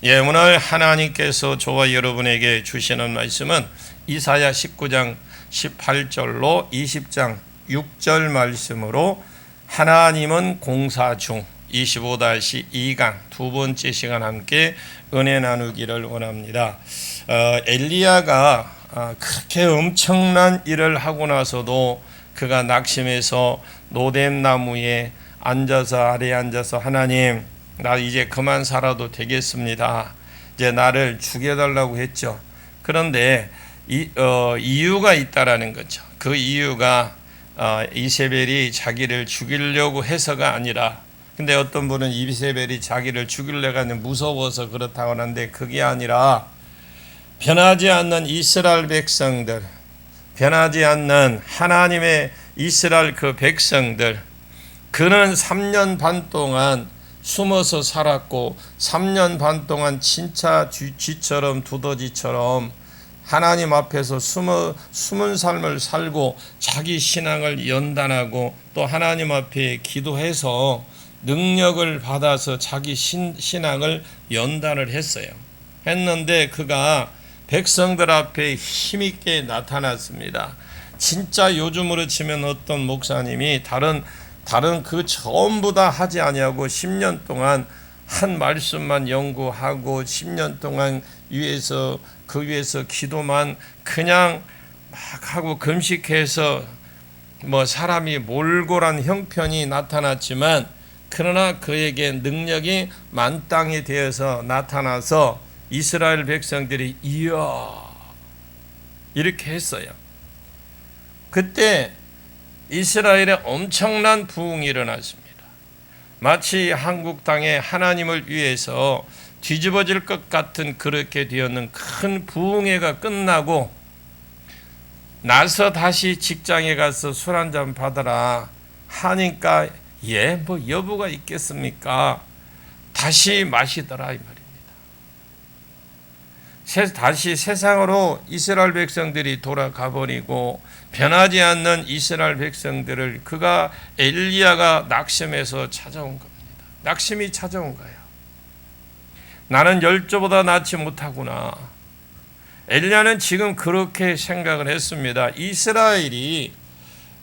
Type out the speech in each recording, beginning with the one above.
오늘 하나님께서 저와 여러분에게 주시는 말씀은 이사야 19장 18절로 20장 6절 말씀으로 하나님은 공사 중 25-2강 두 번째 시간 함께 은혜 나누기를 원합니다. 엘리야가 그렇게 엄청난 일을 하고 나서도 그가 낙심해서 노뎀 나무에 아래에 앉아서 하나님, 나 이제 그만 살아도 되겠습니다. 이제 나를 죽여달라고 했죠. 그런데 이유가 있다라는 거죠. 그 이유가 이세벨이 자기를 죽이려고 해서가 아니라, 근데 어떤 분은 이세벨이 자기를 죽이려고 하는 무서워서 그렇다고 하는데 그게 아니라 변하지 않는 이스라엘 백성들, 변하지 않는 하나님의 이스라엘 그 백성들, 그는 3년 반 동안 숨어서 살았고 3년 반 동안 진짜 쥐처럼 두더지처럼 하나님 앞에서 숨은 삶을 살고 자기 신앙을 연단하고 또 하나님 앞에 기도해서 능력을 받아서 자기 신앙을 연단을 했는데 그가 백성들 앞에 힘있게 나타났습니다. 진짜 요즘으로 치면 어떤 목사님이 다른 그 전부 다 하지 아니하고 10년 동안 한 말씀만 연구하고 10년 동안 그 위에서 기도만 그냥 막 하고 금식해서 사람이 몰골한 형편이 나타났지만, 그러나 그에게 능력이 만땅이 되어서 나타나서 이스라엘 백성들이 이야 이렇게 했어요. 그때 이스라엘에 엄청난 부흥이 일어났습니다. 마치 한국 땅에 하나님을 위해서 뒤집어질 것 같은 그렇게 되었는 큰 부흥회가 끝나고 나서 다시 직장에 가서 술 한잔 받아라 하니까 여부가 있겠습니까? 다시 마시더라 이 말입니다. 다시 세상으로 이스라엘 백성들이 돌아가 버리고 변하지 않는 이스라엘 백성들을 엘리야가 낙심해서 찾아온 겁니다. 낙심이 찾아온 거예요. 나는 열조보다 낫지 못하구나. 엘리야는 지금 그렇게 생각을 했습니다. 이스라엘이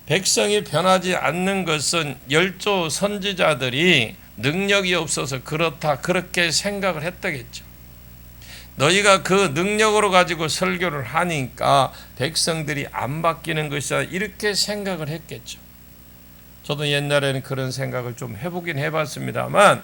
백성이 변하지 않는 것은 열조 선지자들이 능력이 없어서 그렇다 그렇게 생각을 했다겠죠. 너희가 그 능력으로 가지고 설교를 하니까 백성들이 안 바뀌는 것이다 이렇게 생각을 했겠죠. 저도 옛날에는 그런 생각을 좀 해보긴 해봤습니다만,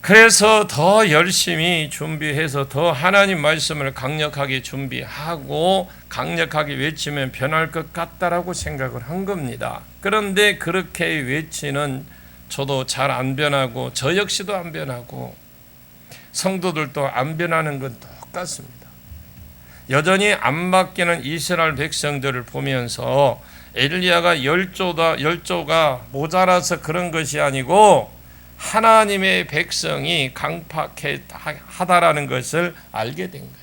그래서 더 열심히 준비해서 더 하나님 말씀을 강력하게 준비하고 강력하게 외치면 변할 것 같다라고 생각을 한 겁니다. 그런데 그렇게 외치는 저도 잘 안 변하고 저 역시도 안 변하고 성도들도 안 변하는 건 똑같습니다. 여전히 안 바뀌는 이스라엘 백성들을 보면서 엘리야가 열조가 모자라서 그런 것이 아니고 하나님의 백성이 강팍하다라는 것을 알게 된 거예요.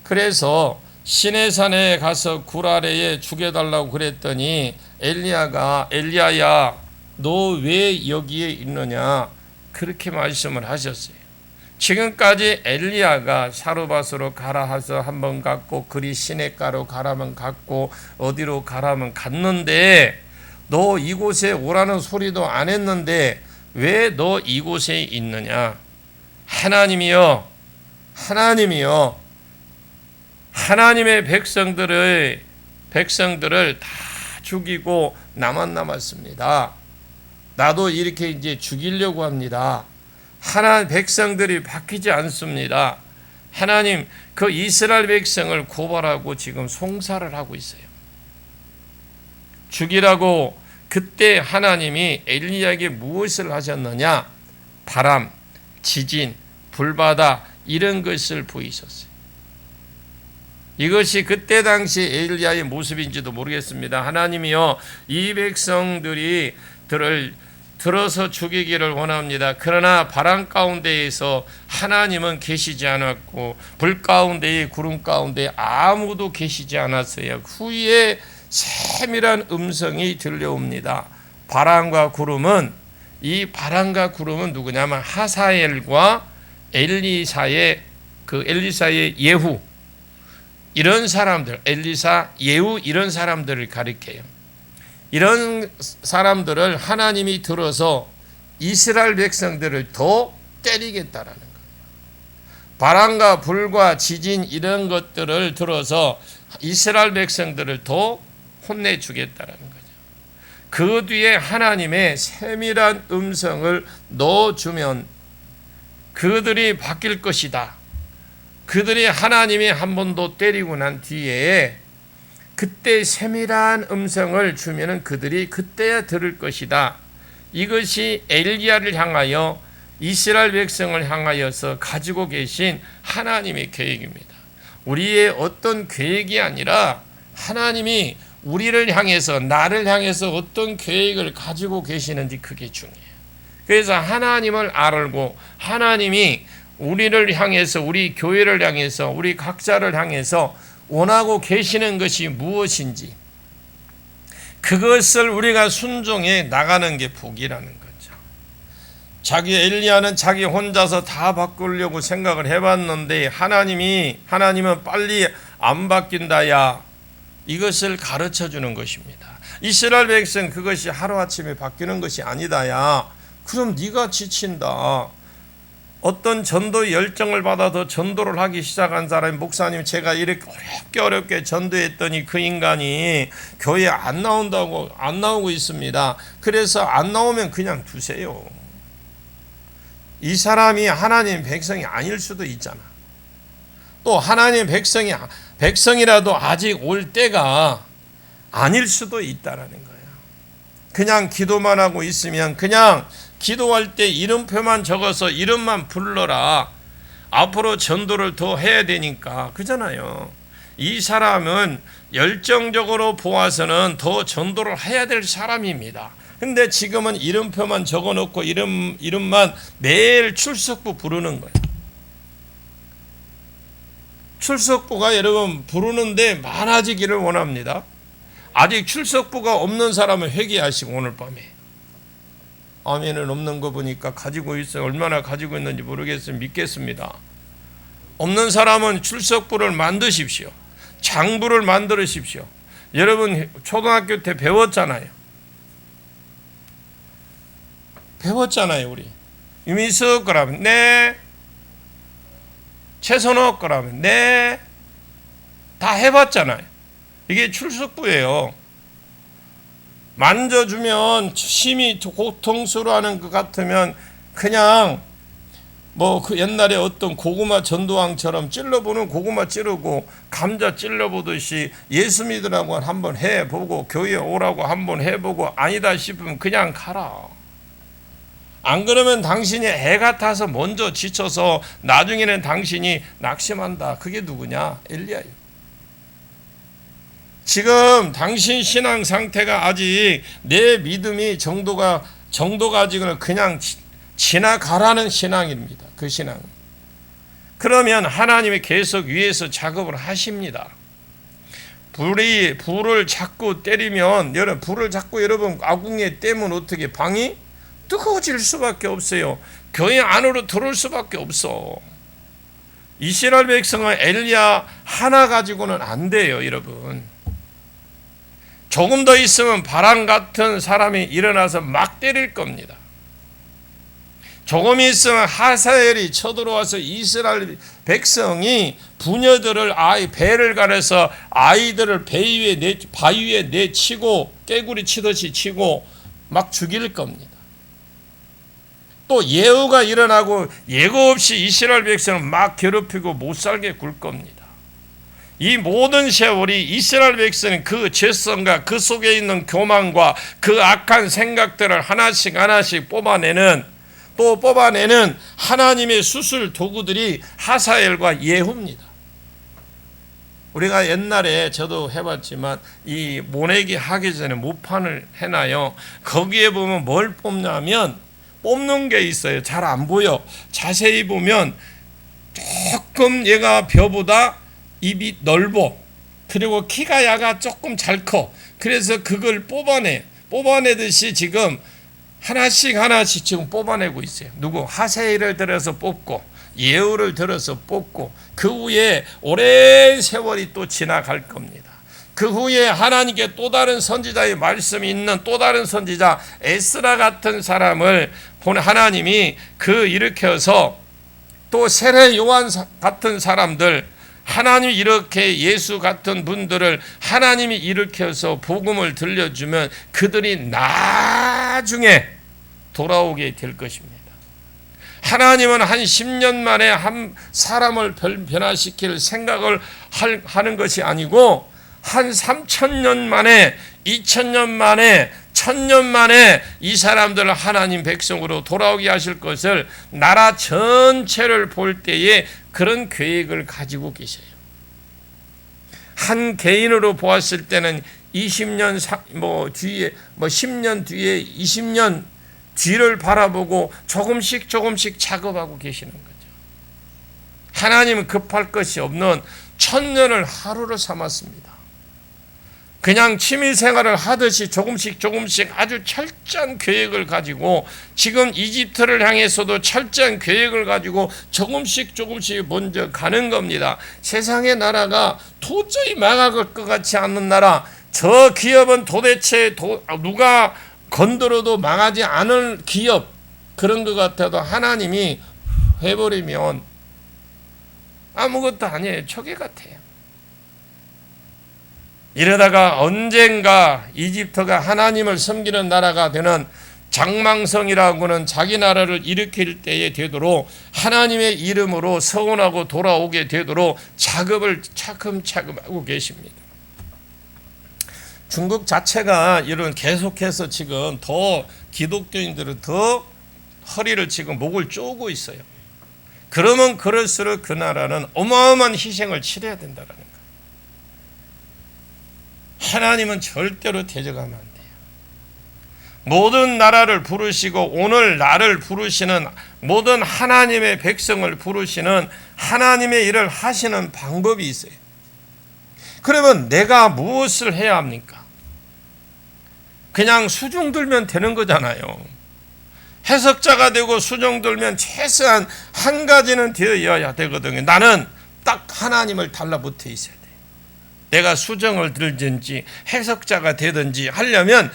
그래서 시내산에 가서 굴 아래에 죽여달라고 그랬더니 엘리야야 너 왜 여기에 있느냐 그렇게 말씀을 하셨어요. 지금까지 엘리야가 사르밧으로 가라 해서 한번 갔고 그리 시내가로 가라면 갔고 어디로 가라면 갔는데 너 이곳에 오라는 소리도 안 했는데 왜 너 이곳에 있느냐? 하나님이여 하나님의 백성들을 다 죽이고 나만 남았습니다. 나도 이렇게 이제 죽이려고 합니다. 백성들이 바뀌지 않습니다. 하나님 그 이스라엘 백성을 고발하고 지금 송사를 하고 있어요. 죽이라고. 그때 하나님이 엘리야에게 무엇을 하셨느냐? 바람, 지진, 불바다 이런 것을 보이셨어요. 이것이 그때 당시 엘리야의 모습인지도 모르겠습니다. 하나님이여 이 백성들이 들어서 죽이기를 원합니다. 그러나 바람 가운데에서 하나님은 계시지 않았고 불 가운데에 구름 가운데 아무도 계시지 않았어요. 후에 세밀한 음성이 들려옵니다. 바람과 구름은 이 바람과 구름은 누구냐면 하사엘과 엘리사의 엘리사의 예후, 이런 사람들, 엘리사, 예후 이런 사람들을 가리켜요. 이런 사람들을 하나님이 들어서 이스라엘 백성들을 더 때리겠다라는 거예요. 바람과 불과 지진 이런 것들을 들어서 이스라엘 백성들을 더 혼내주겠다라는 거죠. 그 뒤에 하나님의 세밀한 음성을 넣어주면 그들이 바뀔 것이다. 그들이 하나님이 한 번 더 때리고 난 뒤에 그때 세밀한 음성을 주면은 그들이 그때야 들을 것이다. 이것이 엘리야를 향하여 이스라엘 백성을 향하여서 가지고 계신 하나님의 계획입니다. 우리의 어떤 계획이 아니라 하나님이 우리를 향해서, 나를 향해서 어떤 계획을 가지고 계시는지 그게 중요해요. 그래서 하나님을 알고 하나님이 우리를 향해서, 우리 교회를 향해서, 우리 각자를 향해서 원하고 계시는 것이 무엇인지 그것을 우리가 순종해 나가는 게 복이라는 거죠. 엘리야는 자기 혼자서 다 바꾸려고 생각을 해봤는데 하나님은 빨리 안 바뀐다야, 이것을 가르쳐 주는 것입니다. 이스라엘 백성 그것이 하루아침에 바뀌는 것이 아니다야. 그럼 네가 지친다. 어떤 전도 열정을 받아서 전도를 하기 시작한 사람이, 목사님 제가 이렇게 어렵게 전도했더니 그 인간이 교회에 안 나오고 있습니다. 그래서 안 나오면 그냥 두세요. 이 사람이 하나님 백성이 아닐 수도 있잖아. 또 하나님 백성이라도 아직 올 때가 아닐 수도 있다라는 거야. 그냥 기도만 하고 있으면, 그냥 기도할 때 이름표만 적어서 이름만 불러라. 앞으로 전도를 더 해야 되니까 그잖아요. 이 사람은 열정적으로 보아서는 더 전도를 해야 될 사람입니다. 근데 지금은 이름표만 적어놓고 이름만 매일 출석부 부르는 거예요. 출석부가 여러분 부르는데 많아지기를 원합니다. 아직 출석부가 없는 사람은 회개하시고 오늘 밤에, 아멘은 없는 거 보니까 가지고 있어요. 얼마나 가지고 있는지 모르겠으면 믿겠습니다. 없는 사람은 출석부를 만드십시오. 장부를 만들으십시오. 여러분 초등학교 때 배웠잖아요. 우리 유민석 거라면 네, 최선옥 거라면 네, 다 해봤잖아요. 이게 출석부예요. 만져주면 심히 고통스러워하는 것 같으면 그냥 그 옛날에 어떤 고구마 전도왕처럼 찔러보는 고구마 찌르고 감자 찔러보듯이 예수 믿으라고 한번 해보고 교회 오라고 한번 해보고 아니다 싶으면 그냥 가라. 안 그러면 당신이 애가 타서 먼저 지쳐서 나중에는 당신이 낙심한다. 그게 누구냐? 엘리야예요. 지금 당신 신앙 상태가 아직 내 믿음이 정도가 아직은 그냥 지나가라는 신앙입니다. 그 신앙. 그러면 하나님이 계속 위에서 작업을 하십니다. 불을 자꾸 때리면, 불을 자꾸 여러분 아궁이에 떼면 어떻게 방이 뜨거워질 수밖에 없어요. 교회 안으로 들어올 수밖에 없어. 이스라엘 백성은 엘리야 하나 가지고는 안 돼요, 여러분. 조금 더 있으면 바람 같은 사람이 일어나서 막 때릴 겁니다. 조금 있으면 하사엘이 쳐들어와서 이스라엘 백성이 부녀들을 배를 가려서 아이들을 바위 위에 내치고 깨구리 치듯이 치고 막 죽일 겁니다. 또 예후가 일어나고 예고 없이 이스라엘 백성을 막 괴롭히고 못 살게 굴 겁니다. 이 모든 세월이 이스라엘 백성은 그 죄성과 그 속에 있는 교만과 그 악한 생각들을 하나씩 뽑아내는 하나님의 수술 도구들이 하사엘과 예후입니다. 우리가 옛날에 저도 해봤지만 이 모내기 하기 전에 모판을 해놔요. 거기에 보면 뭘 뽑냐면 뽑는 게 있어요. 잘 안 보여. 자세히 보면 조금 얘가 벼보다 입이 넓어. 그리고 키가 야가 조금 잘 커. 그래서 그걸 뽑아내듯이 지금 하나씩 지금 뽑아내고 있어요. 누구? 하세일을 들어서 뽑고 예후를 들어서 뽑고 그 후에 오랜 세월이 또 지나갈 겁니다. 그 후에 하나님께 또 다른 선지자의 말씀이 있는 또 다른 선지자 에스라 같은 사람을 하나님이 일으켜서 또 세례 요한 같은 사람들, 하나님이 이렇게 예수 같은 분들을 하나님이 일으켜서 복음을 들려주면 그들이 나중에 돌아오게 될 것입니다. 하나님은 한 10년 만에 한 사람을 변화시킬 생각을 하는 것이 아니고 한 3,000년 만에, 2,000년 만에, 1,000년 만에 이 사람들을 하나님 백성으로 돌아오게 하실 것을 나라 전체를 볼 때에 그런 계획을 가지고 계셔요. 한 개인으로 보았을 때는 20년 뒤에 10년 뒤에 20년 뒤를 바라보고 조금씩 작업하고 계시는 거죠. 하나님은 급할 것이 없는 1,000년을 하루로 삼았습니다. 그냥 취미생활을 하듯이 조금씩 아주 철저한 계획을 가지고 지금 이집트를 향해서도 철저한 계획을 가지고 조금씩 먼저 가는 겁니다. 세상의 나라가 도저히 망할 것 같지 않는 나라, 저 기업은 도대체 누가 건드려도 망하지 않을 기업, 그런 것 같아도 하나님이 해버리면 아무것도 아니에요. 초계 같아요. 이러다가 언젠가 이집트가 하나님을 섬기는 나라가 되는 장망성이라고는 자기 나라를 일으킬 때에 되도록 하나님의 이름으로 서원하고 돌아오게 되도록 작업을 차츰차츰 하고 계십니다. 중국 자체가 이런 계속해서 지금 더 기독교인들은 더 허리를 지금 목을 쪼고 있어요. 그러면 그럴수록 그 나라는 어마어마한 희생을 치러야 된다는 거예요. 하나님은 절대로 대적하면 안 돼요. 모든 나라를 부르시고 오늘 나를 부르시는 모든 하나님의 백성을 부르시는 하나님의 일을 하시는 방법이 있어요. 그러면 내가 무엇을 해야 합니까? 그냥 수중 들면 되는 거잖아요. 해석자가 되고 수중 들면 최소한 한 가지는 되어야 되거든요. 나는 딱 하나님을 달라붙어 있어야 돼. 내가 수정을 들든지 해석자가 되든지 하려면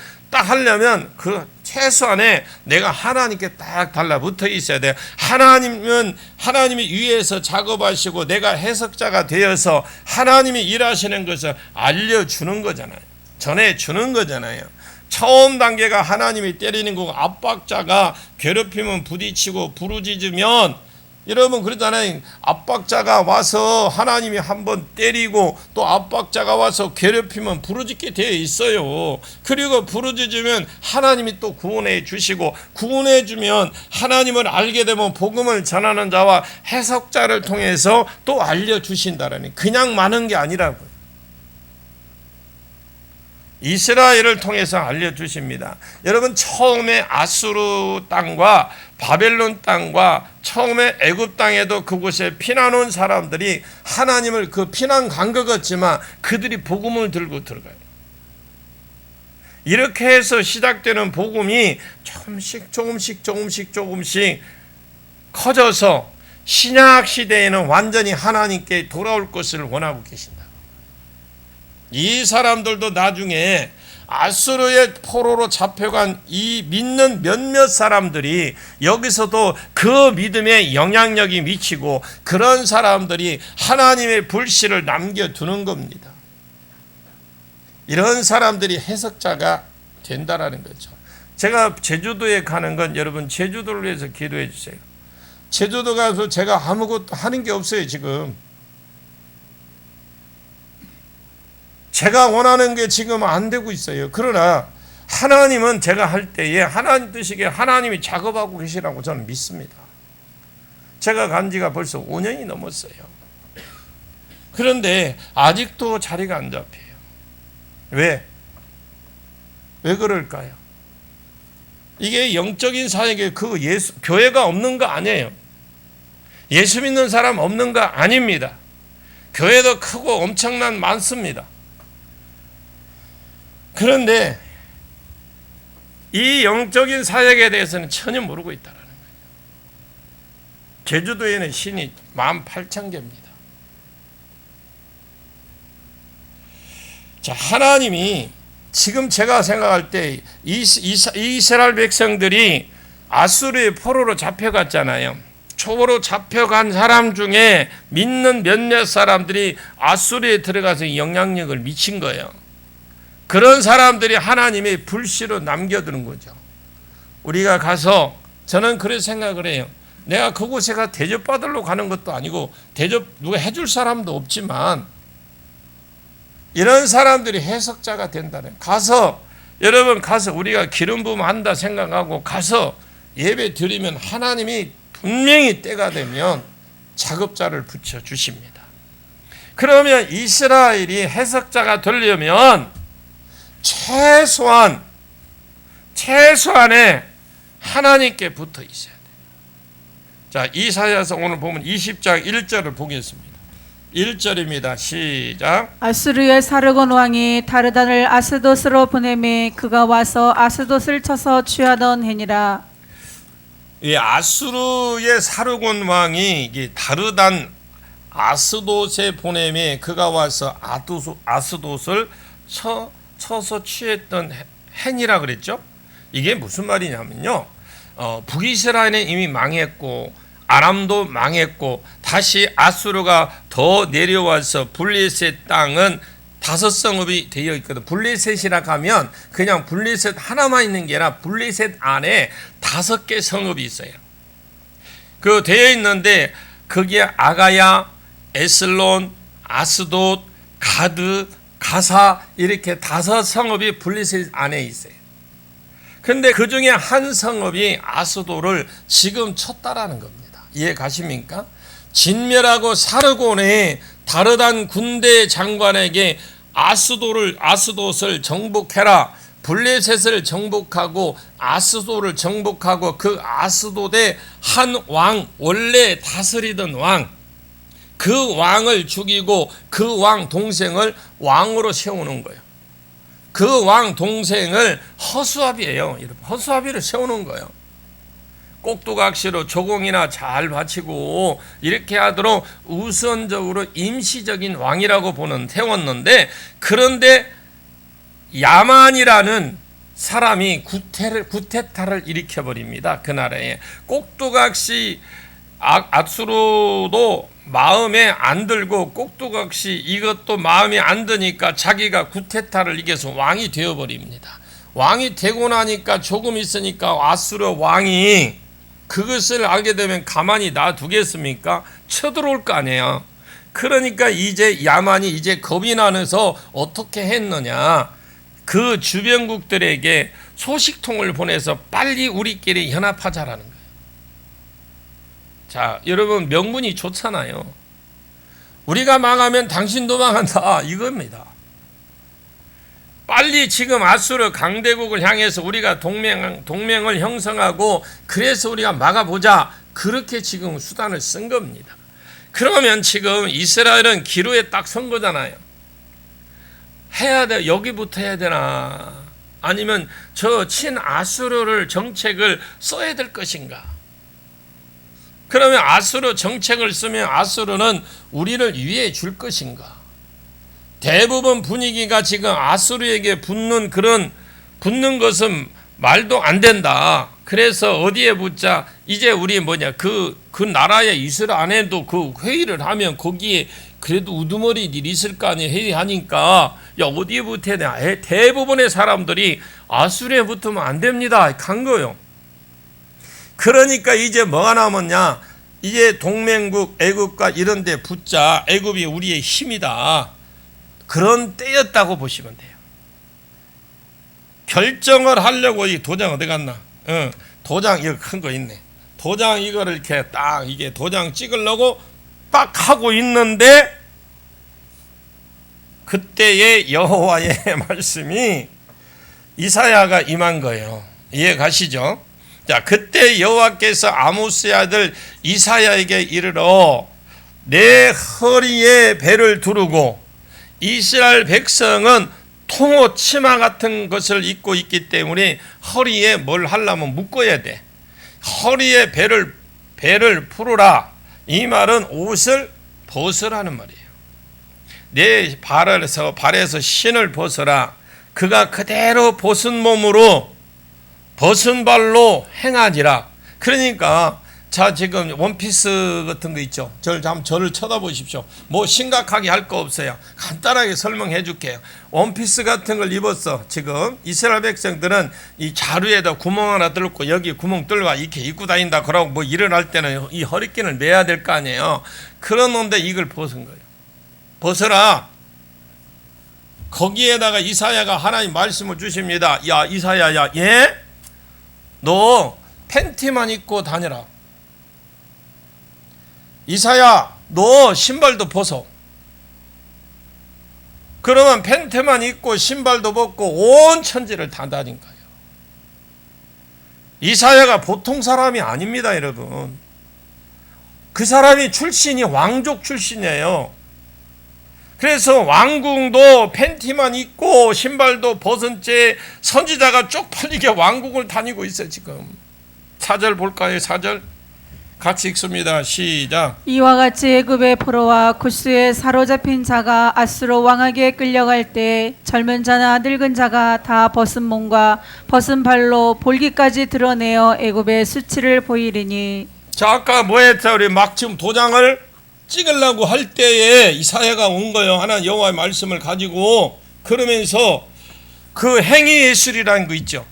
그 최소한에 내가 하나님께 딱 달라붙어 있어야 돼. 하나님이 위에서 작업하시고 내가 해석자가 되어서 하나님이 일하시는 것을 알려주는 거잖아요. 전해주는 거잖아요. 처음 단계가 하나님이 때리는 거고 압박자가 괴롭히면 부딪히고 부르짖으면 여러분 그러잖아요. 압박자가 와서 하나님이 한번 때리고 또 압박자가 와서 괴롭히면 부르짖게 되어 있어요. 그리고 부르짖으면 하나님이 또 구원해 주시고 구원해 주면 하나님을 알게 되면 복음을 전하는 자와 해석자를 통해서 또 알려주신다라니 그냥 많은 게 아니라고요. 이스라엘을 통해서 알려주십니다. 여러분 처음에 아수르 땅과 바벨론 땅과 처음에 애굽 땅에도 그곳에 피난 온 사람들이 하나님을 피난 간 것 같지만 그들이 복음을 들고 들어가요. 이렇게 해서 시작되는 복음이 조금씩 커져서 신약 시대에는 완전히 하나님께 돌아올 것을 원하고 계신다. 이 사람들도 나중에 아수르의 포로로 잡혀간 이 믿는 몇몇 사람들이 여기서도 그 믿음에 영향력이 미치고 그런 사람들이 하나님의 불씨를 남겨두는 겁니다. 이런 사람들이 해석자가 된다라는 거죠. 제가 제주도에 가는 건 여러분 제주도를 위해서 기도해 주세요. 제주도 가서 제가 아무것도 하는 게 없어요. 지금 제가 원하는 게 지금 안 되고 있어요. 그러나 하나님은 제가 할 때에 하나님 뜻이게 하나님이 작업하고 계시라고 저는 믿습니다. 제가 간 지가 벌써 5년이 넘었어요. 그런데 아직도 자리가 안 잡혀요. 왜 그럴까요? 이게 영적인 사역에 교회가 없는 거 아니에요. 예수 믿는 사람 없는 거 아닙니다. 교회도 크고 엄청난 많습니다. 그런데 이 영적인 사역에 대해서는 전혀 모르고 있다는 거예요. 제주도에는 신이 18,000개입니다. 자, 하나님이 지금 제가 생각할 때 이스라엘 백성들이 아수르의 포로로 잡혀갔잖아요. 포로로 잡혀간 사람 중에 믿는 몇몇 사람들이 아수르에 들어가서 영향력을 미친 거예요. 그런 사람들이 하나님의 불씨로 남겨두는 거죠. 우리가 가서, 저는 그렇게 생각을 해요. 내가 그곳에 가 대접받으러 가는 것도 아니고 대접 누가 해줄 사람도 없지만 이런 사람들이 해석자가 된다는, 가서 여러분 가서 우리가 기름 부음 한다 생각하고 가서 예배 드리면 하나님이 분명히 때가 되면 작업자를 붙여주십니다. 그러면 이스라엘이 해석자가 되려면 최소한의 하나님께 붙어 있어야 돼요. 자, 이사야서 오늘 보면 20장 1절을 보겠습니다. 1절입니다. 시작. 아수르의 사르곤 왕이 다르단을 아스돗으로 보내매 그가 와서 아스돗을 쳐서 취하던 해니라. 이 아수르의 사르곤 왕이 다르단 아스돗에 보내매 그가 와서 아스돗을 쳐서 취했던 해니라 그랬죠. 이게 무슨 말이냐면요, 북이스라엘은 이미 망했고 아람도 망했고 다시 아수르가 더 내려와서 블레셋 땅은 5성읍이 되어 있거든. 블레셋이라 하면 그냥 블레셋 하나만 있는 게 아니라 블레셋 안에 5개 성읍이 있어요. 그 되어 있는데 거기에 아가야, 에슬론, 아스돗, 가드, 가사 이렇게 5성읍이 블레셋 안에 있어요. 근데 그 중에 한 성읍이 아스돗을 지금 쳤다라는 겁니다. 이해 가십니까? 진멸하고 사르곤의 다르단 군대 장관에게 아스돗을 정복해라. 블레셋을 정복하고 아스돗을 정복하고 그 아스돗의 한 왕, 원래 다스리던 왕, 그 왕을 죽이고 그 왕 동생을 왕으로 세우는 거예요. 그 왕 동생을 허수아비예요. 허수아비를 세우는 거예요. 꼭두각시로 조공이나 잘 바치고 이렇게 하도록 우선적으로 임시적인 왕이라고 태웠는데, 그런데 야만이라는 사람이 구테타를 일으켜버립니다. 그 나라에. 꼭두각시 아수르도 마음에 안 들고 꼭두각시 이것도 마음에 안 드니까 자기가 구테타를 이겨서 왕이 되어버립니다. 왕이 되고 나니까 조금 있으니까 아수르 왕이 그것을 알게 되면 가만히 놔두겠습니까? 쳐들어올 거 아니에요. 그러니까 이제 야만이 이제 겁이 나서 어떻게 했느냐, 그 주변국들에게 소식통을 보내서 빨리 우리끼리 연합하자라는 거예요. 자, 여러분 명분이 좋잖아요. 우리가 망하면 당신도 망한다 이겁니다. 빨리 지금 아수르 강대국을 향해서 우리가 동맹을 형성하고 그래서 우리가 막아보자, 그렇게 지금 수단을 쓴 겁니다. 그러면 지금 이스라엘은 기로에 딱 선 거잖아요. 해야 돼. 여기부터 해야 되나, 아니면 저 친아수르를 정책을 써야 될 것인가. 그러면 아수르 정책을 쓰면 아수르는 우리를 위해 줄 것인가. 대부분 분위기가 지금 아수르에게 붙는 것은 말도 안 된다. 그래서 어디에 붙자, 이제 우리 그 나라의 이스라엘 안에도 그 회의를 하면 거기에 그래도 우두머리들이 있을 거 아니에요. 회의하니까 야 어디에 붙어야 되나. 대부분의 사람들이 아수르에 붙으면 안 됩니다 간 거예요. 그러니까 이제 뭐가 남았냐, 이제 동맹국 애굽과 이런 데 붙자, 애굽이 우리의 힘이다, 그런 때였다고 보시면 돼요. 결정을 하려고, 이 도장 어디 갔나? 도장 이거 큰 거 있네. 도장 이거를 이렇게 딱 이게 도장 찍으려고 딱 하고 있는데 그때의 여호와의 말씀이 이사야가 임한 거예요. 이해 가시죠? 자, 그때 여호와께서 아모스의 아들 이사야에게 이르러 내 허리에 배를 두르고 이스라엘 백성은 통옷 치마 같은 것을 입고 있기 때문에 허리에 뭘 하려면 묶어야 돼. 허리에 배를 풀어라. 이 말은 옷을 벗으라는 말이에요. 내 발에서 신을 벗어라. 그가 그대로 벗은 몸으로 벗은 발로 행하니라. 그러니까 자, 지금 원피스 같은 거 있죠. 저를 쳐다보십시오. 뭐 심각하게 할 거 없어요. 간단하게 설명해 줄게요. 원피스 같은 걸 입었어. 지금 이스라엘 백성들은 이 자루에다 구멍 하나 뚫고 여기 구멍 뚫어 이렇게 입고 다닌다. 그러고 뭐 일어날 때는 이 허리끈을 매야 될 거 아니에요. 그러는데 이걸 벗은 거예요. 벗어라. 거기에다가 이사야가 하나님 말씀을 주십니다. 야, 이사야야, 예? 너 팬티만 입고 다녀라. 이사야, 너 신발도 벗어. 그러면 팬티만 입고 신발도 벗고 온 천지를 다 다닌 거예요. 이사야가 보통 사람이 아닙니다, 여러분. 그 사람이 출신이 왕족 출신이에요. 그래서 왕궁도 팬티만 입고 신발도 벗은 채 선지자가 쪽팔리게 왕궁을 다니고 있어요, 지금. 4절 볼까요? 4절 같이 읽습니다. 시작. 이와 같이 애굽의 포로와 구스에 사로잡힌 자가 아수로 왕에게 끌려갈 때 젊은 자나 늙은 자가 다 벗은 몸과 벗은 발로 볼기까지 드러내어 애굽의 수치를 보이리니. 자, 아까 뭐 했죠? 우리 막 지금 도장을 찍으려고 할 때에 이사야가 온 거예요. 하나님 여호와의 말씀을 가지고. 그러면서 그 행위 예술이라는 거 있죠.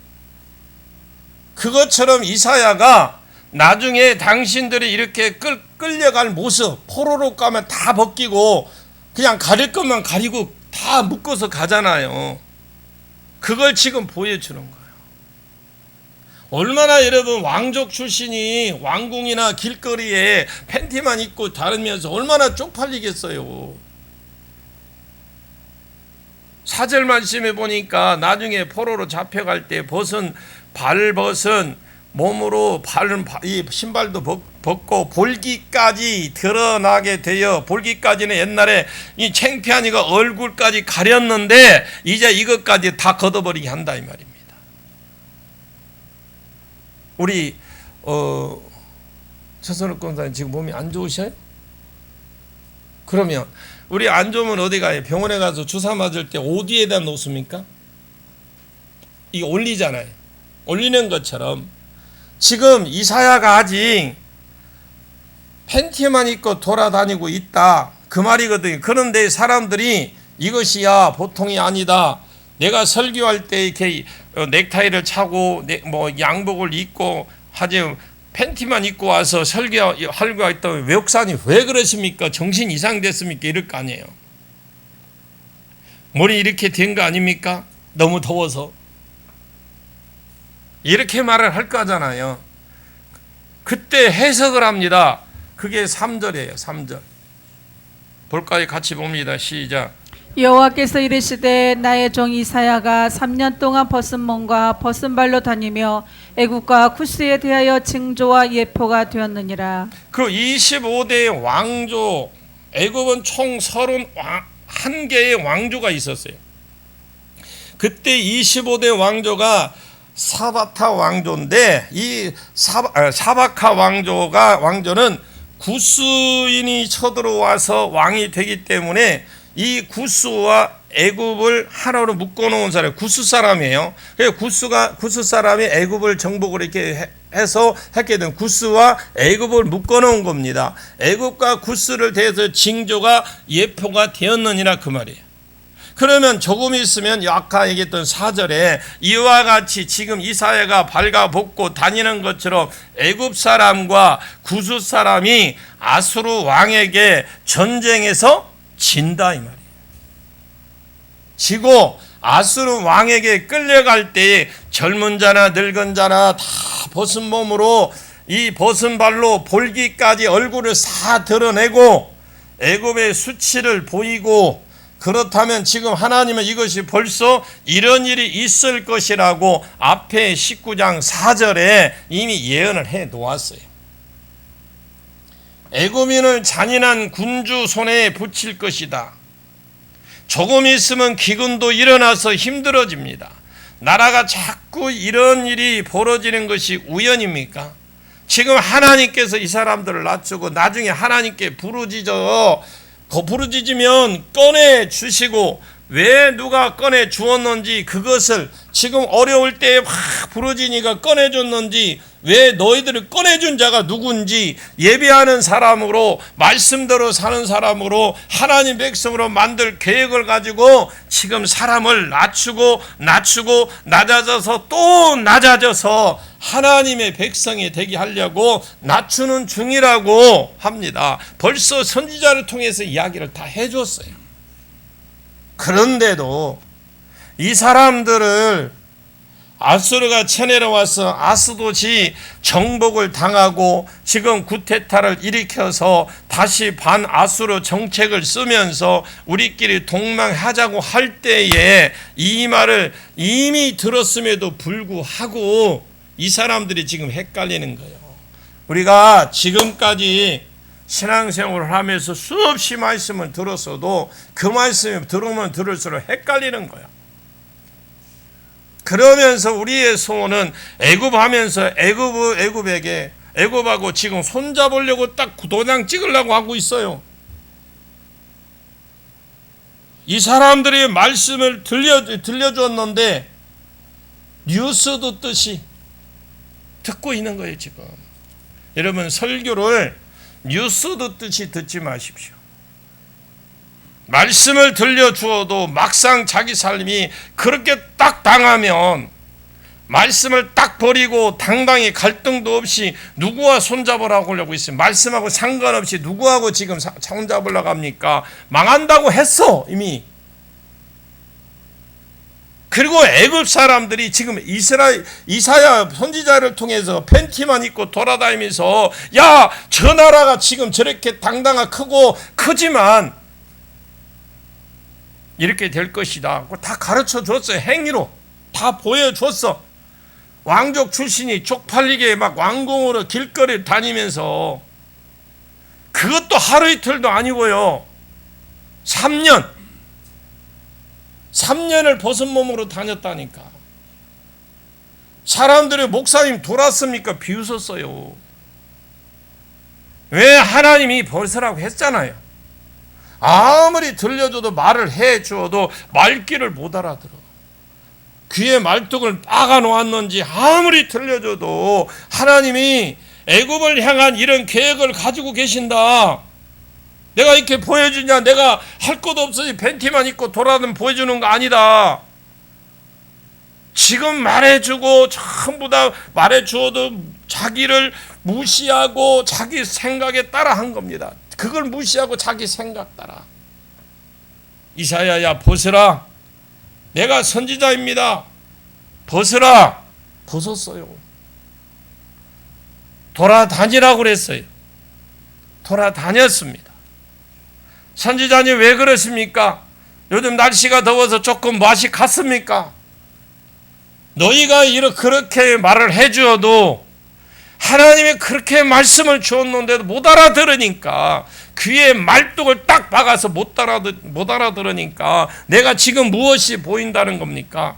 그것처럼 이사야가 나중에 당신들이 이렇게 끌려갈 모습, 포로로 가면 다 벗기고 그냥 가릴 것만 가리고 다 묶어서 가잖아요. 그걸 지금 보여주는 거예요. 얼마나 여러분 왕족 출신이 왕궁이나 길거리에 팬티만 입고 다니면서 얼마나 쪽팔리겠어요. 4절 말씀에 보니까 나중에 포로로 잡혀갈 때 발벗은 몸으로 이 신발도 벗고 볼기까지 드러나게 되어, 볼기까지는 옛날에 이 창피하니까 얼굴까지 가렸는데 이제 이것까지 다 걷어버리게 한다 이 말입니다. 우리 최선욱 권사님 지금 몸이 안 좋으셔요? 그러면 우리 안 좋으면 어디 가요? 병원에 가서 주사 맞을 때 어디에다 놓습니까? 이게 올리잖아요. 올리는 것처럼 지금 이사야가 아직 팬티만 입고 돌아다니고 있다 그 말이거든요. 그런데 사람들이 이것이야 보통이 아니다. 내가 설교할 때 이렇게 넥타이를 차고 뭐 양복을 입고 하지 팬티만 입고 와서 설교하려고 했더니 외국사님 왜 그러십니까? 정신 이상됐습니까? 이럴 거 아니에요. 머리 이렇게 된 거 아닙니까? 너무 더워서. 이렇게 말을 할 거잖아요. 그때 해석을 합니다. 그게 3절이에요. 3절. 볼까요? 같이 봅니다. 시작. 여호와께서 이르시되 나의 종 이사야가 3년 동안 벗은 몸과 벗은 발로 다니며 애굽과 쿠스에 대하여 징조와 예표가 되었느니라. 그 25대의 왕조, 애굽은 총 31개의 왕조가 있었어요. 그때 25대 왕조가 사바타 왕조인데 이 사바카 왕조는 구스인이 쳐들어와서 왕이 되기 때문에 이 구스와 애굽을 하나로 묶어놓은 사람, 구스 사람이에요. 구스 사람이 애굽을 정복을 이렇게 해서 했게 된 구스와 애굽을 묶어놓은 겁니다. 애굽과 구스를 대해서 징조가 예표가 되었느니라 그 말이에요. 그러면 조금 있으면 아까 얘기했던 4절에 이와 같이 지금 이사야가 발가벗고 다니는 것처럼 애굽 사람과 구스 사람이 아수르 왕에게 전쟁에서 진다 이 말이에요. 지고 아수르 왕에게 끌려갈 때에 젊은 자나 늙은 자나 다 벗은 몸으로 이 벗은 발로 볼기까지 얼굴을 다 드러내고 애굽의 수치를 보이고, 그렇다면 지금 하나님은 이것이 벌써 이런 일이 있을 것이라고 앞에 19장 4절에 이미 예언을 해 놓았어요. 애굽인을 잔인한 군주 손에 붙일 것이다. 조금 있으면 기근도 일어나서 힘들어집니다. 나라가 자꾸 이런 일이 벌어지는 것이 우연입니까? 지금 하나님께서 이 사람들을 낮추고 나중에 하나님께 부르짖으면 꺼내 주시고, 왜 누가 꺼내 주었는지, 그것을 지금 어려울 때에 막 부르짖으니까 꺼내 줬는지, 왜 너희들을 꺼내 준 자가 누군지, 예배하는 사람으로, 말씀대로 사는 사람으로, 하나님 백성으로 만들 계획을 가지고 지금 사람을 낮추고 낮아져서 또 낮아져서 하나님의 백성이 되게 하려고 낮추는 중이라고 합니다. 벌써 선지자를 통해서 이야기를 다 해줬어요. 그런데도 이 사람들을 아수르가 쳐내려와서 아스돗이 정복을 당하고 지금 구테타를 일으켜서 다시 반아수르 정책을 쓰면서 우리끼리 동맹하자고 할 때에 이 말을 이미 들었음에도 불구하고 이 사람들이 지금 헷갈리는 거예요. 우리가 지금까지 신앙생활을 하면서 수없이 말씀을 들었어도 그 말씀을 들으면 들을수록 헷갈리는 거야. 그러면서 우리의 소원은 애굽하면서 애굽하고 지금 손잡으려고 딱 도장 찍으려고 하고 있어요. 이 사람들이 말씀을 들려줬는데 뉴스 듣듯이 듣고 있는 거예요. 지금 여러분, 설교를 뉴스 듣듯이 듣지 마십시오. 말씀을 들려주어도 막상 자기 삶이 그렇게 딱 당하면 말씀을 딱 버리고 당당히 갈등도 없이 누구와 손잡으라고 하려고 있어요. 말씀하고 상관없이 누구하고 지금 손잡으려고 합니까? 망한다고 했어 이미. 그리고 애굽 사람들이 지금 이사야 선지자를 통해서 팬티만 입고 돌아다니면서, 야, 저 나라가 지금 저렇게 당당하고 크고 크지만 이렇게 될 것이다. 다 가르쳐 줬어요. 행위로 다 보여줬어. 왕족 출신이 쪽팔리게 막 왕궁으로 길거리 다니면서, 그것도 하루 이틀도 아니고요. 3년을 벗은 몸으로 다녔다니까. 사람들이 목사님 돌았습니까? 비웃었어요. 왜? 하나님이 벗으라고 했잖아요. 아무리 들려줘도 말을 해주어도 말귀를 못 알아들어. 귀에 말뚝을 빠가 놓았는지 아무리 들려줘도 하나님이 애굽을 향한 이런 계획을 가지고 계신다. 내가 이렇게 보여주냐? 내가 할 것도 없으니 팬티만 입고 돌아다니면 보여주는 거 아니다. 지금 말해주고 전부 다 말해주어도 자기를 무시하고 자기 생각에 따라 한 겁니다. 그걸 무시하고 자기 생각 따라. 이사야야, 벗으라. 내가 선지자입니다. 벗으라. 벗었어요. 돌아다니라고 그랬어요. 돌아다녔습니다. 선지자님 왜 그러십니까? 요즘 날씨가 더워서 조금 맛이 갔습니까? 너희가 그렇게 말을 해주어도 하나님이 그렇게 말씀을 주었는데도 못 알아들으니까, 귀에 말뚝을 딱 박아서 못 알아들으니까 내가 지금 무엇이 보인다는 겁니까?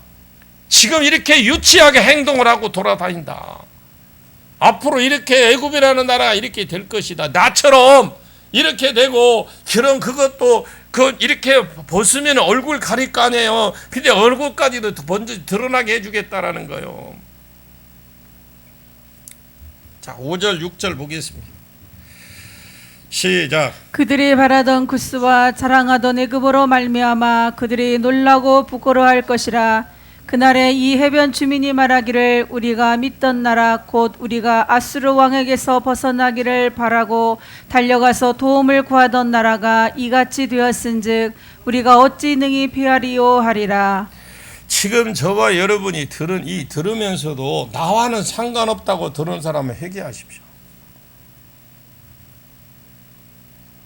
지금 이렇게 유치하게 행동을 하고 돌아다닌다. 앞으로 이렇게 애굽이라는 나라가 이렇게 될 것이다. 나처럼 이렇게 되고, 그럼 그것도 이렇게 벗으면 얼굴 가릴 거 아니에요. 근데 얼굴까지도 먼저 드러나게 해주겠다라는 거예요. 자, 5절 6절 보겠습니다. 시작. 그들이 바라던 구스와 자랑하던 애굽으로 말미암아 그들이 놀라고 부끄러워할 것이라. 그날에 이 해변 주민이 말하기를 우리가 믿던 나라 곧 우리가 아수르 왕에게서 벗어나기를 바라고 달려가서 도움을 구하던 나라가 이같이 되었은즉 우리가 어찌 능히 피하리요 하리라. 지금 저와 여러분이 들으면서도 나와는 상관없다고 들은 사람은 회개하십시오.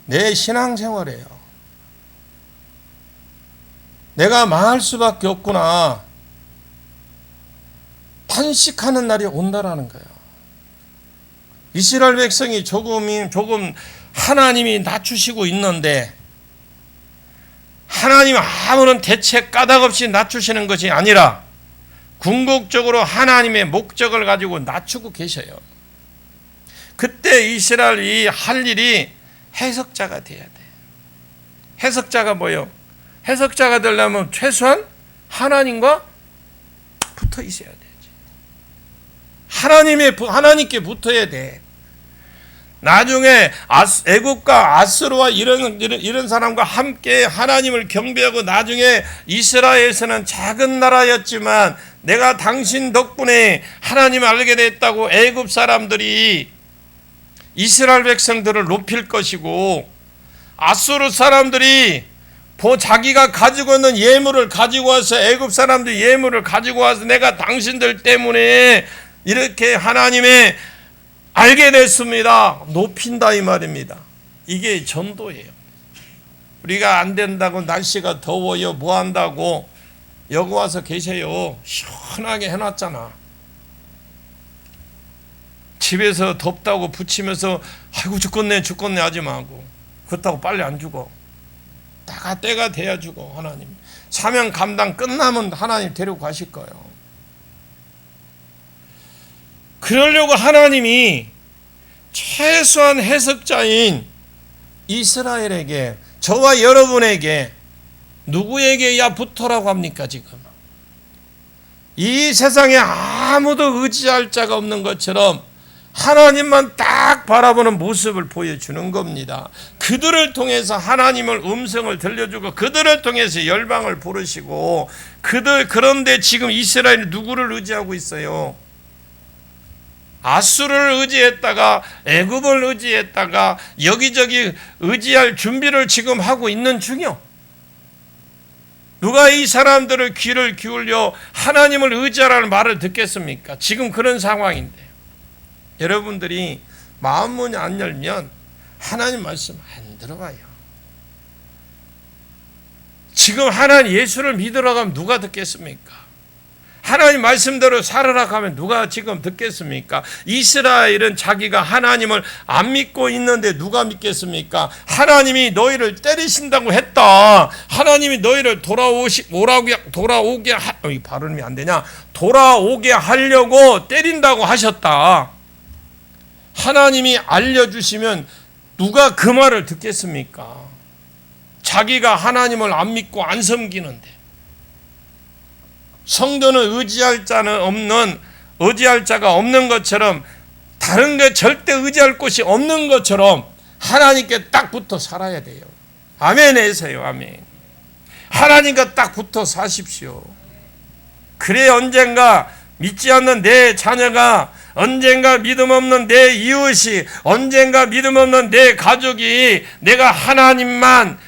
내 신앙생활이에요. 내가 망할 수밖에 없구나. 탄식하는 날이 온다라는 거예요. 이스라엘 백성이 조금 하나님이 낮추시고 있는데, 하나님 아무런 대책 까닭 없이 낮추시는 것이 아니라 궁극적으로 하나님의 목적을 가지고 낮추고 계셔요. 그때 이스라엘이 할 일이 해석자가 돼야 돼. 해석자가 뭐요? 해석자가 되려면 최소한 하나님과 붙어 있어야 되지. 하나님께 붙어야 돼. 나중에 애굽과 아수르와 이런 사람과 함께 하나님을 경배하고 나중에 이스라엘에서는 작은 나라였지만 내가 당신 덕분에 하나님을 알게 됐다고 애굽 사람들이 이스라엘 백성들을 높일 것이고 아수르 사람들이 자기가 가지고 있는 예물을 가지고 와서 애굽 사람들 예물을 가지고 와서 내가 당신들 때문에 이렇게 하나님의 알게 됐습니다. 높인다 이 말입니다. 이게 전도예요. 우리가 안 된다고 날씨가 더워요 뭐 한다고 여기 와서 계세요. 시원하게 해놨잖아. 집에서 덥다고 붙이면서 아이고 죽겠네 하지 말고 그렇다고 빨리 안 죽어. 때가 돼야 죽어. 하나님 사명 감당 끝나면 하나님 데리고 가실 거예요. 그러려고 하나님이 최소한 해석자인 이스라엘에게 저와 여러분에게 누구에게야 붙어라고 합니까? 지금 이 세상에 아무도 의지할 자가 없는 것처럼 하나님만 딱 바라보는 모습을 보여주는 겁니다. 그들을 통해서 하나님을 음성을 들려주고 그들을 통해서 열방을 부르시고 그런데 지금 이스라엘이 누구를 의지하고 있어요? 아수르를 의지했다가 애굽을 의지했다가 여기저기 의지할 준비를 지금 하고 있는 중이요. 누가 이 사람들을 귀를 기울여 하나님을 의지하라는 말을 듣겠습니까? 지금 그런 상황인데 여러분들이 마음문이 안 열면 하나님 말씀 안 들어가요. 지금 하나님 예수를 믿으러 가면 누가 듣겠습니까? 하나님 말씀대로 살아라 하면 누가 지금 듣겠습니까? 이스라엘은 자기가 하나님을 안 믿고 있는데 누가 믿겠습니까? 하나님이 너희를 때리신다고 했다. 하나님이 너희를 돌아오게 하려고 때린다고 하셨다. 하나님이 알려주시면 누가 그 말을 듣겠습니까? 자기가 하나님을 안 믿고 안 섬기는데 성도는 의지할 자가 없는 것처럼 다른 게 절대 의지할 곳이 없는 것처럼 하나님께 딱 붙어 살아야 돼요. 아멘 해세요. 아멘. 하나님과 딱 붙어 사십시오. 그래 언젠가 믿지 않는 내 자녀가 언젠가 믿음 없는 내 이웃이 언젠가 믿음 없는 내 가족이 내가 하나님만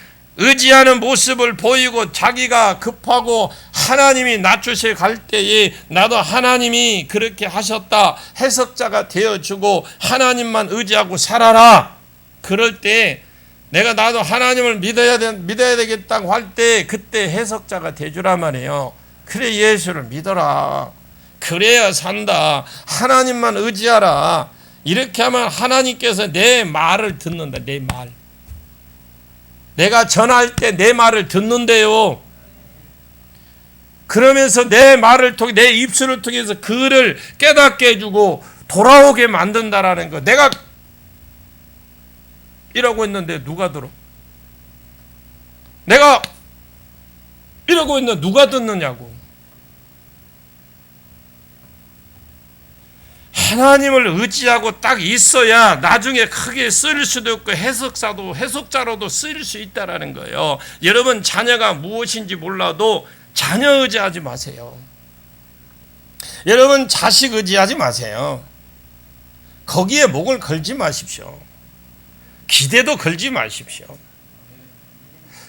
의지하는 모습을 보이고 자기가 급하고 하나님이 낮추실 갈 때에 나도 하나님이 그렇게 하셨다 해석자가 되어주고 하나님만 의지하고 살아라. 그럴 때 내가 나도 하나님을 믿어야 되겠다고 할 때 그때 해석자가 되주란 말이에요. 그래 예수를 믿어라. 그래야 산다. 하나님만 의지하라. 이렇게 하면 하나님께서 내 말을 듣는다. 내 말. 내가 전할 때 내 말을 듣는데요. 그러면서 내 말을 통해 내 입술을 통해서 그를 깨닫게 해주고 돌아오게 만든다라는 거. 내가 이러고 있는데 누가 들어? 내가 이러고 있는데 누가 듣느냐고. 하나님을 의지하고 딱 있어야 나중에 크게 쓰일 수도 있고 해석자로도 쓰일 수 있다라는 거예요. 여러분 자녀가 무엇인지 몰라도 자녀 의지하지 마세요. 여러분 자식 의지하지 마세요. 거기에 목을 걸지 마십시오. 기대도 걸지 마십시오.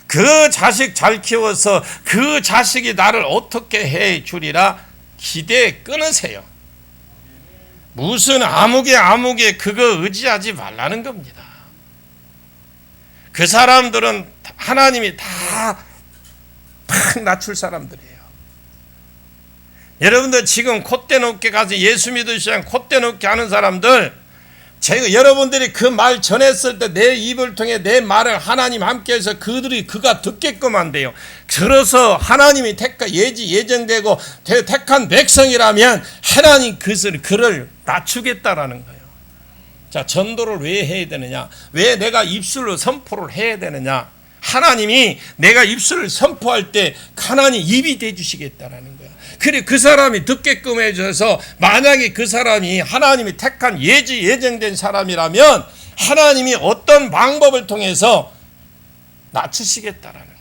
그 자식 잘 키워서 그 자식이 나를 어떻게 해 주리라 기대 끊으세요. 무슨 아무개 그거 의지하지 말라는 겁니다. 그 사람들은 하나님이 다 낮출 사람들이에요. 여러분들 지금 콧대 높게 가서 예수 믿으시면 콧대 높게 하는 사람들 제가 여러분들이 그 말 전했을 때 내 입을 통해 내 말을 하나님 함께해서 그가 듣게끔 한대요. 들어서 하나님이 예정되고 택한 백성이라면 하나님 그를 낮추겠다라는 거예요. 자, 전도를 왜 해야 되느냐? 왜 내가 입술로 선포를 해야 되느냐? 하나님이 내가 입술을 선포할 때 하나님 입이 돼주시겠다라는 거예요. 그리고 그 사람이 듣게끔 해줘서 만약에 그 사람이 하나님이 택한 예정된 사람이라면 하나님이 어떤 방법을 통해서 낮추시겠다라는 거예요.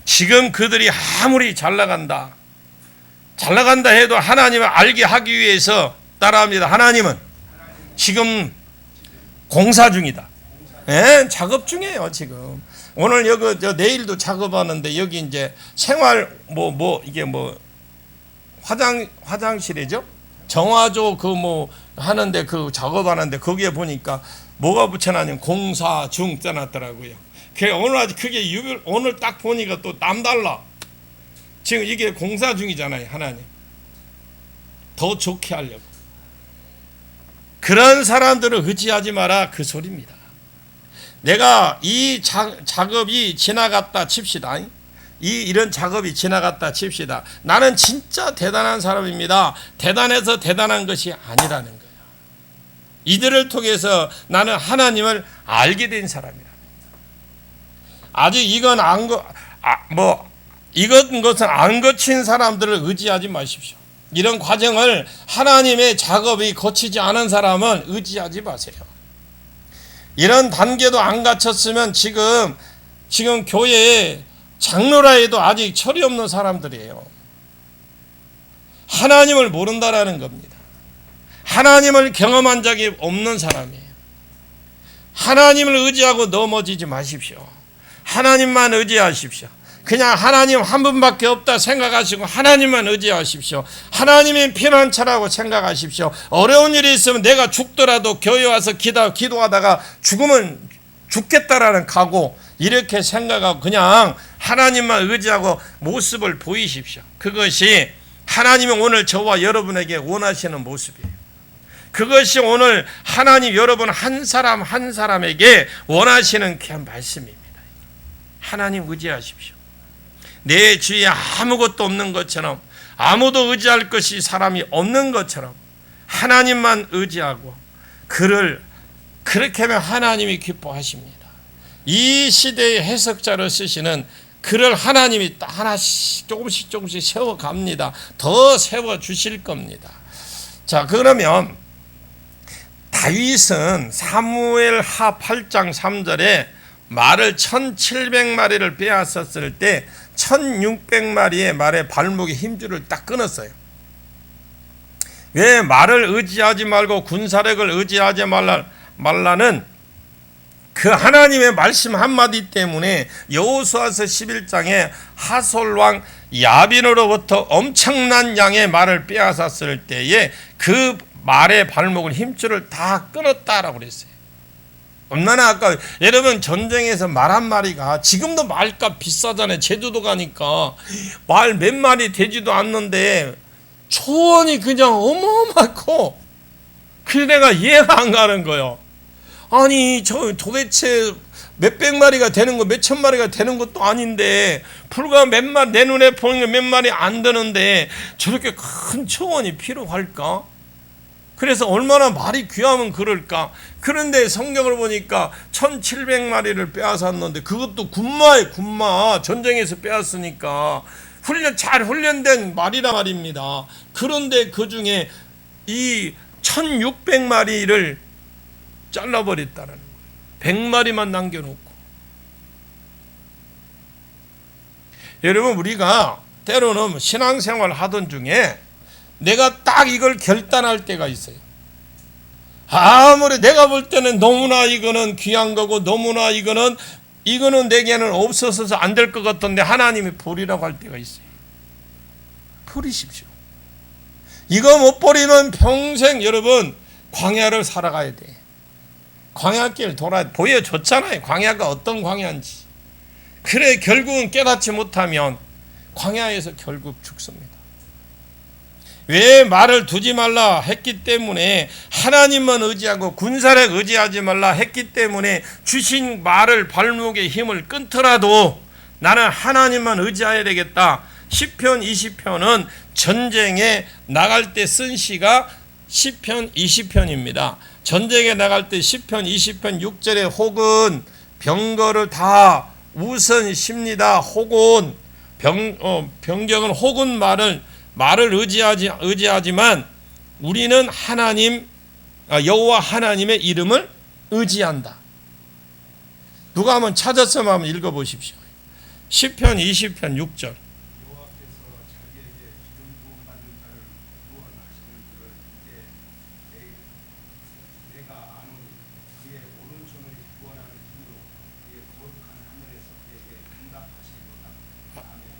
지금 그들이 아무리 잘 나간다 해도 하나님을 알게 하기 위해서 따라합니다. 하나님은 지금 공사 중이다. 예, 작업 중이에요, 지금. 오늘 내일도 작업하는데 여기 이제 생활 이게 화장실이죠? 정화조 하는데 작업하는데 거기에 보니까 뭐가 붙여놨냐면 공사 중 써놨더라고요. 오늘 딱 보니까 또 남달라. 지금 이게 공사 중이잖아요, 하나님. 더 좋게 하려고. 그런 사람들을 의지하지 마라, 그 소리입니다. 내가 이 작업이 지나갔다 칩시다. 이런 작업이 지나갔다 칩시다. 나는 진짜 대단한 사람입니다. 대단해서 대단한 것이 아니라는 거예요. 이들을 통해서 나는 하나님을 알게 된 사람이라. 아직 이건 것은 안 거친 사람들을 의지하지 마십시오. 이런 과정을 하나님의 작업이 거치지 않은 사람은 의지하지 마세요. 이런 단계도 안 갖췄으면 지금 교회에 장로라 해도 아직 철이 없는 사람들이에요. 하나님을 모른다라는 겁니다. 하나님을 경험한 적이 없는 사람이에요. 하나님을 의지하고 넘어지지 마십시오. 하나님만 의지하십시오. 그냥 하나님 한 분밖에 없다 생각하시고 하나님만 의지하십시오. 하나님이 피난처라고 생각하십시오. 어려운 일이 있으면 내가 죽더라도 교회 와서 기도하다가 죽으면 죽겠다라는 각오, 이렇게 생각하고 그냥 하나님만 의지하고 모습을 보이십시오. 그것이 하나님이 오늘 저와 여러분에게 원하시는 모습이에요. 그것이 오늘 하나님 여러분 한 사람 한 사람에게 원하시는 그 말씀입니다. 하나님 의지하십시오. 내 주위에 아무것도 없는 것처럼, 아무도 의지할 것이 사람이 없는 것처럼 하나님만 의지하고 그렇게 하면 하나님이 기뻐하십니다. 이 시대의 해석자를 쓰시는 글을 하나님이 하나씩 조금씩 세워갑니다. 더 세워주실 겁니다. 자, 그러면 다윗은 사무엘하 8장 3절에 말을 1700마리를 빼앗았을 때 1600마리의 말의 발목에 힘줄을 딱 끊었어요. 왜 말을 의지하지 말고 군사력을 의지하지 말라는 그 하나님의 말씀 한마디 때문에 여호수아서 11장에 하솔왕 야빈으로부터 엄청난 양의 말을 빼앗았을 때에 그 말의 발목을 힘줄을 다 끊었다라고 그랬어요. 얼마나 아까 여러분 전쟁에서 말 한 마리가 지금도 말값 비싸잖아요. 제주도 가니까 말 몇 마리 되지도 않는데 초원이 그냥 어마어마하고 그래서 내가 이해가 안 가는 거예요. 아니 저 도대체 몇백 마리가 되는 거 몇천 마리가 되는 것도 아닌데 불과 몇 마리 내 눈에 보이는 게 몇 마리 안 되는데 저렇게 큰 초원이 필요할까? 그래서 얼마나 말이 귀하면 그럴까? 그런데 성경을 보니까 1700마리를 빼앗았는데 그것도 군마 전쟁에서 빼앗으니까 잘 훈련된 말이라 말입니다. 그런데 그 중에 이 1600마리를 잘라버렸다는 거예요. 100마리만 남겨놓고. 여러분 우리가 때로는 신앙생활 하던 중에 내가 딱 이걸 결단할 때가 있어요. 아무리 내가 볼 때는 너무나 이거는 귀한 거고 너무나 이거는 내게는 없어서 안 될 것 같던데 하나님이 버리라고 할 때가 있어요. 버리십시오. 이거 못 버리면 평생 여러분 광야를 살아가야 돼. 광야길 보여줬잖아요. 광야가 어떤 광야인지. 그래 결국은 깨닫지 못하면 광야에서 결국 죽습니다. 왜 말을 두지 말라 했기 때문에, 하나님만 의지하고 군사력 의지하지 말라 했기 때문에 주신 말을 발목에 힘을 끊더라도 나는 하나님만 의지해야 되겠다. 시편 20편은 전쟁에 나갈 때 쓴 시가 시편 20편입니다. 전쟁에 나갈 때 시편 20편 6절에 혹은 병거를 다 우선 십니다. 혹은 병경은 혹은 말을 의지하지만 우리는 하나님, 여호와 하나님의 이름을 의지한다. 누가 한번 찾았으면 한번 읽어보십시오. 시편 20편 6절.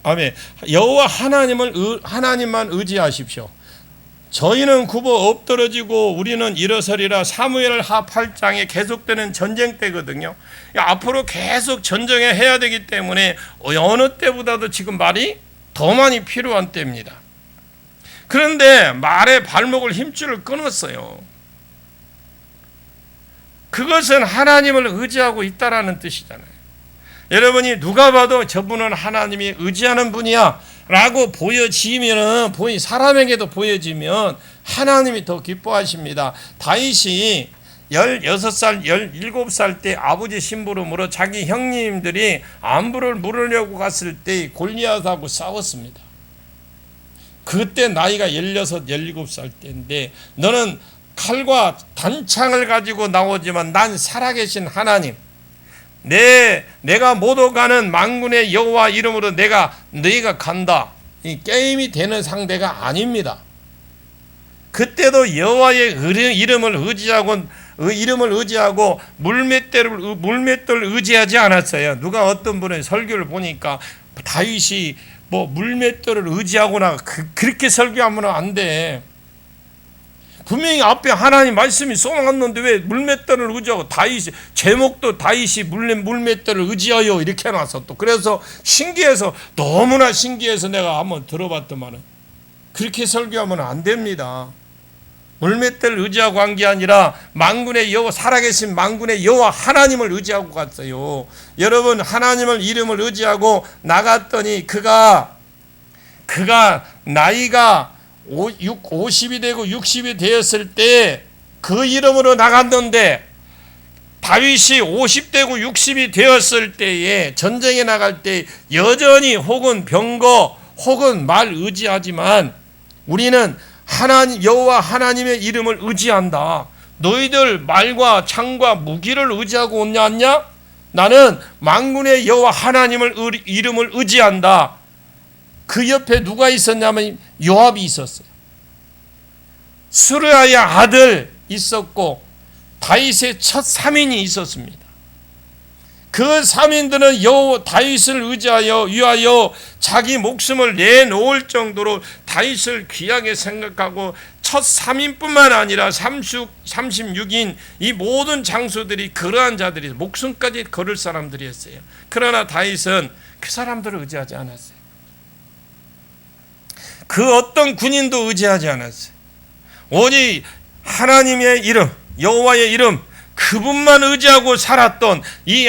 아멘. 여호와 하나님만 의지하십시오. 저희는 굽어 엎드러지고 우리는 일어서리라. 사무엘하 8장에 계속되는 전쟁 때거든요. 앞으로 계속 전쟁해야 되기 때문에 어느 때보다도 지금 말이 더 많이 필요한 때입니다. 그런데 말의 발목을 힘줄을 끊었어요. 그것은 하나님을 의지하고 있다라는 뜻이잖아요. 여러분이 누가 봐도 저분은 하나님이 의지하는 분이야 라고 보여지면, 사람에게도 보여지면 하나님이 더 기뻐하십니다. 다윗이 16살, 17살 때 아버지 심부름으로 자기 형님들이 안부를 물으려고 갔을 때 골리앗하고 싸웠습니다. 그때 나이가 16, 17살 때인데, 너는 칼과 단창을 가지고 나오지만 난 살아계신 하나님, 내가 모독하는 만군의 여호와 이름으로 너희가 간다. 이 게임이 되는 상대가 아닙니다. 그때도 여호와의 이름을 의지하고 물맷돌을 의지하지 않았어요. 누가 어떤 분의 설교를 보니까 다윗이 물맷돌을 의지하거나 그렇게 설교하면 안 돼. 분명히 앞에 하나님 말씀이 써놨는데 왜 물맷돌을 의지하고, 제목도 다윗이 물맷돌을 의지하여 이렇게 해놨어. 또 그래서 너무나 신기해서 내가 한번 들어봤더만은, 그렇게 설교하면 안 됩니다. 물맷돌을 의지하고 한 게 아니라 만군의 여호와, 살아계신 만군의 여호와 하나님을 의지하고 갔어요. 여러분, 하나님을 이름을 의지하고 나갔더니 그가 나이가 50이 되고 60이 되었을 때 그 이름으로 나갔는데, 다윗이 50되고 60이 되었을 때에 전쟁에 나갈 때 여전히 혹은 병거 혹은 말 의지하지만 우리는 여호와 하나님의 이름을 의지한다. 너희들 말과 창과 무기를 의지하고 오냐 않냐? 나는 만군의 여호와 하나님을 이름을 의지한다. 그 옆에 누가 있었냐면 요압이 있었어요. 스루야의 아들 있었고 다윗의 첫 3인이 있었습니다. 그 3인들은 다윗을 위하여 자기 목숨을 내놓을 정도로 다윗을 귀하게 생각하고, 첫 3인뿐만 아니라 36인 이 모든 장수들이 그러한 자들이 목숨까지 걸을 사람들이었어요. 그러나 다윗은 그 사람들을 의지하지 않았어요. 그 어떤 군인도 의지하지 않았어요. 오직 하나님의 이름, 여호와의 이름, 그분만 의지하고 살았던 이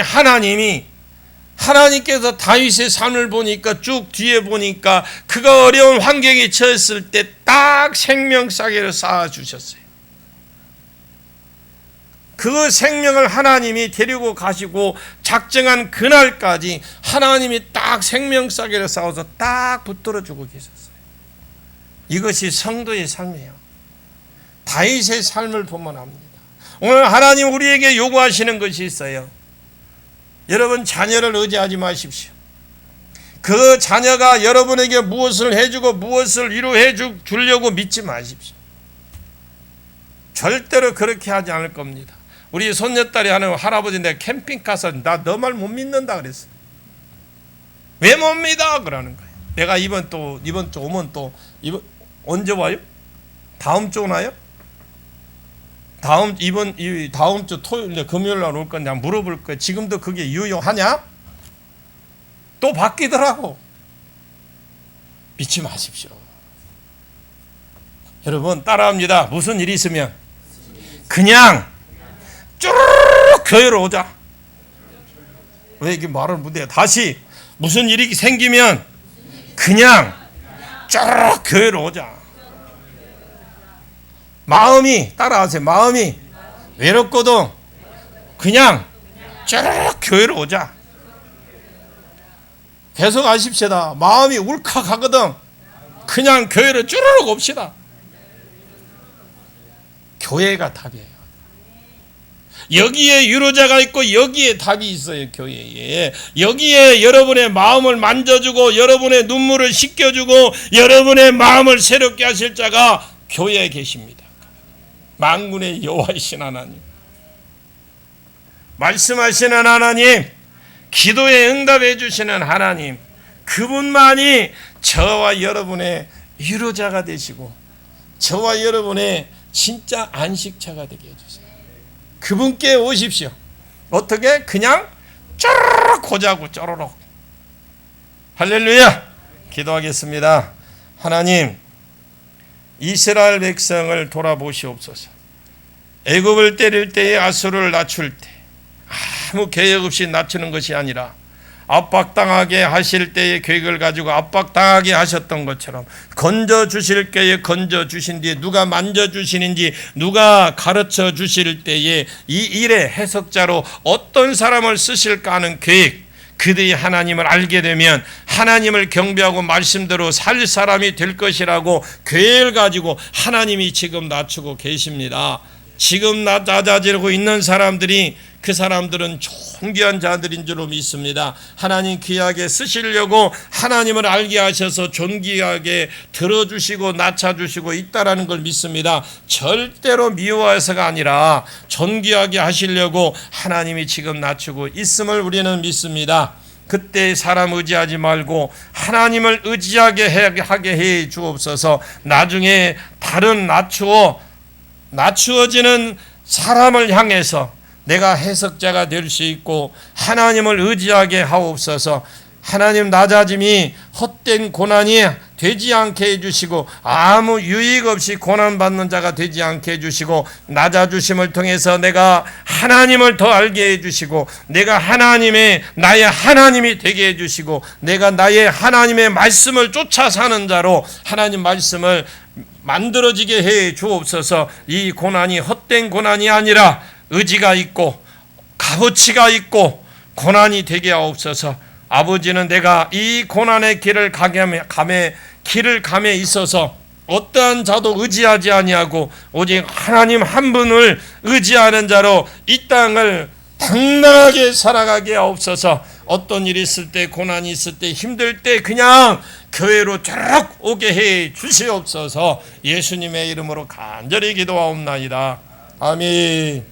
하나님께서 다윗의 삶을 보니까, 쭉 뒤에 보니까 그가 어려운 환경에 처했을 때 딱 생명싸개를 쌓아주셨어요. 그 생명을 하나님이 데리고 가시고 작정한 그날까지 하나님이 딱 생명싸개를 쌓아서 딱 붙들어주고 계셨어요. 이것이 성도의 삶이에요. 다윗의 삶을 보면 압니다. 오늘 하나님 우리에게 요구하시는 것이 있어요. 여러분, 자녀를 의지하지 마십시오. 그 자녀가 여러분에게 무엇을 해주고 무엇을 이루해 주려고 믿지 마십시오. 절대로 그렇게 하지 않을 겁니다. 우리 손녀딸이 하는 할아버지, 내가 캠핑 가서 나 너 말 못 믿는다 그랬어. 왜 못 믿어? 그러는 거예요. 내가 이번 주 오면 이번 언제 와요? 다음 주 오나요? 다음 주 토요일, 금요일 날 올 건데 물어볼 거예요. 지금도 그게 유효하냐? 또 바뀌더라고. 믿지 마십시오. 여러분 따라합니다. 무슨 일이 있으면 그냥 쭈르륵 교회로 오자. 왜 이게 말을 못해요? 다시 무슨 일이 생기면 그냥 쭈르륵 교회로 오자. 마음이 따라하세요. 마음이 외롭고도 그냥 쭈르륵 교회로 오자. 계속 하십시다. 마음이 울컥하거든. 그냥 교회로 쭈르륵 옵시다. 교회가 답이에요. 여기에 유로자가 있고 여기에 답이 있어요. 교회에. 여기에 여러분의 마음을 만져주고 여러분의 눈물을 씻겨주고 여러분의 마음을 새롭게 하실 자가 교회에 계십니다. 만군의 여호와이신 하나님, 말씀하시는 하나님, 기도에 응답해 주시는 하나님, 그분만이 저와 여러분의 위로자가 되시고 저와 여러분의 진짜 안식처가 되게 해주세요. 그분께 오십시오. 어떻게? 그냥 쪼르륵 오자고. 쪼르륵. 할렐루야. 기도하겠습니다. 하나님, 이스라엘 백성을 돌아보시옵소서. 애굽을 때릴 때에 아수르를 낮출 때 아무 계획 없이 낮추는 것이 아니라 압박당하게 하실 때의 계획을 가지고 압박당하게 하셨던 것처럼 건져주실 때에 건져주신 뒤에 누가 만져주시는지 누가 가르쳐 주실 때에 이 일의 해석자로 어떤 사람을 쓰실까 하는 계획, 그들이 하나님을 알게 되면 하나님을 경배하고 말씀대로 살 사람이 될 것이라고 계획을 가지고 하나님이 지금 낮추고 계십니다. 지금 낮아지고 있는 사람들이 그 사람들은 존귀한 자들인 줄로 믿습니다. 하나님 귀하게 쓰시려고 하나님을 알게 하셔서 존귀하게 들어주시고 낮춰주시고 있다라는 걸 믿습니다. 절대로 미워해서가 아니라 존귀하게 하시려고 하나님이 지금 낮추고 있음을 우리는 믿습니다. 그때 사람 의지하지 말고 하나님을 의지하게 하게 해 주옵소서. 나중에 다른 낮추어지는 사람을 향해서 내가 해석자가 될 수 있고 하나님을 의지하게 하옵소서. 하나님, 낮아짐이 헛된 고난이 되지 않게 해주시고 아무 유익 없이 고난받는 자가 되지 않게 해주시고 낮아주심을 통해서 내가 하나님을 더 알게 해주시고 내가 나의 하나님이 되게 해주시고 내가 나의 하나님의 말씀을 쫓아 사는 자로 하나님 말씀을 만들어지게 해 주옵소서. 이 고난이 헛된 고난이 아니라 의지가 있고 값어치가 있고 고난이 되게 하옵소서. 아버지는 내가 이 고난의 길을 감에 있어서 어떠한 자도 의지하지 아니하고 오직 하나님 한 분을 의지하는 자로 이 땅을 당당하게 살아가게 하옵소서. 어떤 일이 있을 때, 고난이 있을 때, 힘들 때 그냥 교회로 쭉 오게 해 주시옵소서. 예수님의 이름으로 간절히 기도하옵나이다. 아멘.